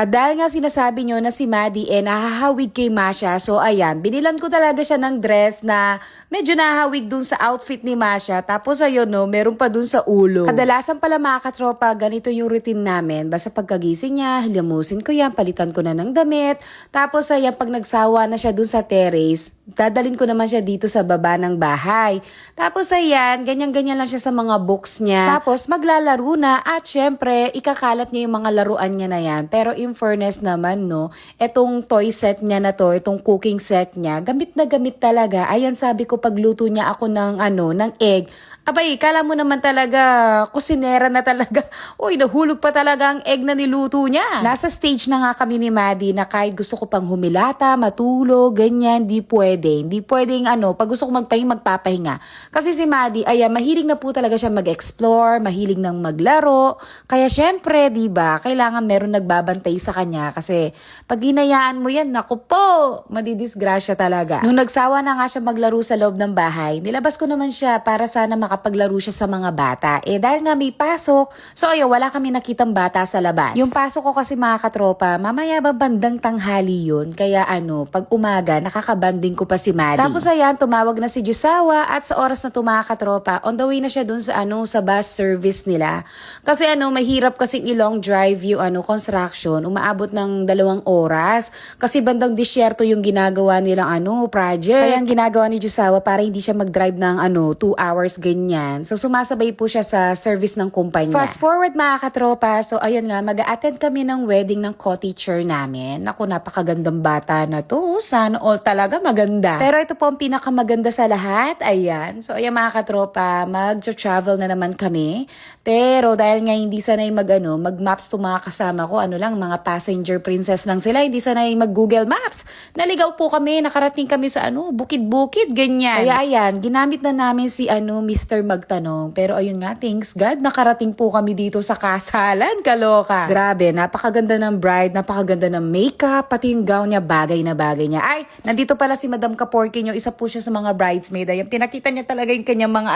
At dahil nga sinasabi nyo na si Maddie nahahawig kay Masha, so ayan, binilan ko talaga siya ng dress na medyo nahahawig dun sa outfit ni Masha. Tapos ayun no, meron pa dun sa ulo. Kadalasan pala mga katropa, ganito yung routine namin. Basta pagkagising niya, hilamusin ko yan, palitan ko na ng damit. Tapos ayan, pag nagsawa na siya dun sa terrace, dadalin ko naman siya dito sa baba ng bahay. Tapos ayan, ganyan-ganyan lang siya sa mga books niya. Tapos maglalaro na at syempre, ikakalat niya yung mga laruan niya na yan. Pero in fairness naman, no, etong toy set niya na to, itong cooking set niya, gamit na gamit talaga. Ayan, sabi ko, pagluto niya ako ng ng egg. Abay, kala mo naman talaga, kusinera na talaga. Uy, nahulog pa talaga ang egg na niluto niya. Nasa stage na nga kami ni Maddie na kahit gusto ko pang humilata, matulog, ganyan, di pwede. Hindi pwedeng pag gusto ko magpapahinga. Kasi si Maddie, ayan, mahilig na po talaga siya mag-explore, mahilig nang maglaro. Kaya syempre, di ba, kailangan meron nagbabantay sa kanya. Kasi pag hinayaan mo yan, naku po, madidisgrasya talaga. Nung nagsawa na nga siya maglaro sa loob ng bahay, nilabas ko naman siya para sana makapaglaro siya sa mga bata. Dahil nga may pasok, so ayun, wala kami nakitang bata sa labas. Yung pasok ko kasi mga katropa, mamaya ba bandang tanghali yun? Kaya pag umaga, nakakabanding ko pa si Maddie. Tapos ayan, tumawag na si Jusawa at sa oras na mga katropa, on the way na siya dun sa sa bus service nila. Kasi mahirap kasi i-long drive yung construction, umaabot ng 2 oras. Kasi bandang disyerto yung ginagawa nilang project. Kaya ang ginagawa ni Jusawa para hindi siya mag-drive ng 2 hours ganyan. So sumasabay po siya sa service ng kumpanya. Fast forward mga katropa, so ayan nga, mag-a-attend kami ng wedding ng co-teacher namin. Naku, napakagandang bata na to. Sana all talaga maganda. Pero ito po ang pinakamaganda sa lahat. Ayan. So ayan mga katropa, mag-travel na naman kami. Pero dahil nga hindi sanay mag-maps to mga kasama ko, mga passenger princess lang sila, hindi sanay mag-Google Maps. Naligaw po kami, nakarating kami sa bukid-bukid, ganyan. Kaya ayan, ginamit na namin si Mr. Magtanong. Pero ayun nga, thanks God, nakarating po kami dito sa kasalan, kaloka. Grabe, napakaganda ng bride, napakaganda ng makeup, pati yung gown niya, bagay na bagay niya. Ay, nandito pala si Madam Kaporkinyo, isa po siya sa mga bridesmaid. Ayun, pinakita niya talaga yung kanyang mga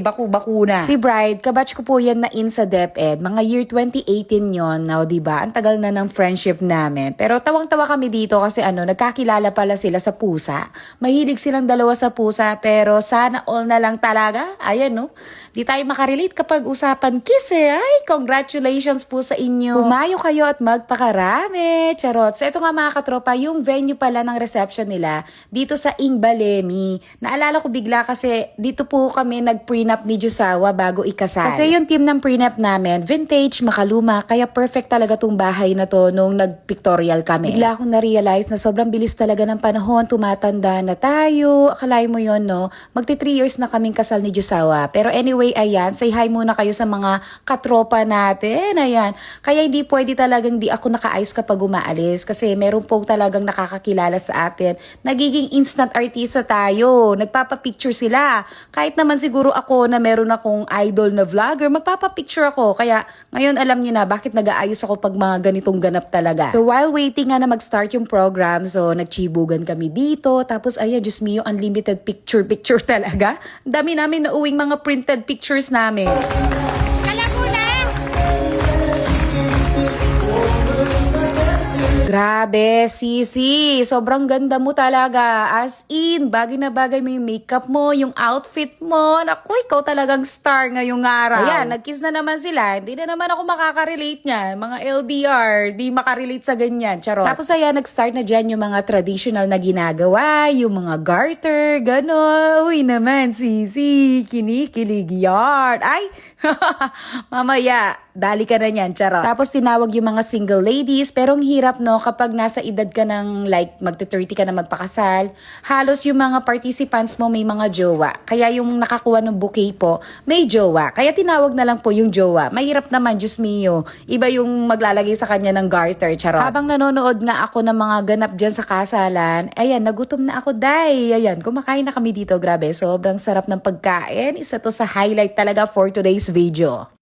baku-bakuna. Si bride, kabatch ko po yan na in sa DepEd. Mga year 2018 yon now, diba? Ang tagal na ng friendship namin. Pero tawang-tawa kami dito kasi nagkakilala pala sila sa pusa. Mahilig silang dalawa sa pusa, pero sana all na lang talaga. Ayan, no? Di tayo makarelate kapag usapan kiss Ay, congratulations po sa inyo. Pumayo kayo at magpakarami. Charot. So, ito nga mga katropa, yung venue pala ng reception nila dito sa Ingbalemi. Naalala ko bigla kasi dito po kami nag-prenup ni Jusawa bago ikasal. Kasi yung team ng prenup namin, vintage, makaluma, kaya perfect talaga tong bahay na to nung nag-pictorial kami. Bigla akong na-realize na sobrang bilis talaga ng panahon, tumatanda na tayo. Akalain mo yon, no? Magti 3 years na kaming kasal ni Jusawa. Pero anyway, ayan, say hi muna kayo sa mga katropa natin. Ayan. Kaya hindi pwede talagang di ako naka-ayos kapag umaalis. Kasi meron po talagang nakakakilala sa atin. Nagiging instant artista tayo. Nagpapapicture sila. Kahit naman siguro ako na meron akong idol na vlogger, magpapapicture ako. Kaya ngayon alam niyo na bakit nag-aayos ako pag mga ganitong ganap talaga. So while waiting nga na mag-start yung program, so nagchibugan kami dito. Tapos ayan, Diyos mio, unlimited picture talaga. Dami namin na uwing mga printed pictures namin. Grabe, Sisi. Sobrang ganda mo talaga. As in, bagay na bagay mo yung makeup mo, yung outfit mo. Naku, ikaw talagang star ngayong araw. Ayan, nag-kiss na naman sila. Hindi na naman ako makaka-relate niyan. Mga LDR, di makarelate sa ganyan. Charot. Tapos ayan, nag-start na dyan yung mga traditional na ginagawa, yung mga garter, gano'n. Uy naman, Sisi, kinikilig yard. Ay, mamaya, dali ka na niyan, charot. Tapos tinawag yung mga single ladies, pero ang hirap no, kapag nasa edad ka ng like magte-30 ka na magpakasal, halos yung mga participants mo may mga jowa. Kaya yung nakakuha ng bouquet po, may jowa. Kaya tinawag na lang po yung jowa. Mahirap naman, Diyos mio. Iba yung maglalagay sa kanya ng garter, charot. Habang nanonood nga ako ng mga ganap dyan sa kasalan, ayan, nagutom na ako, day. Ayan, kumakain na kami dito, grabe. Sobrang sarap ng pagkain. Isa to sa highlight talaga for today's video.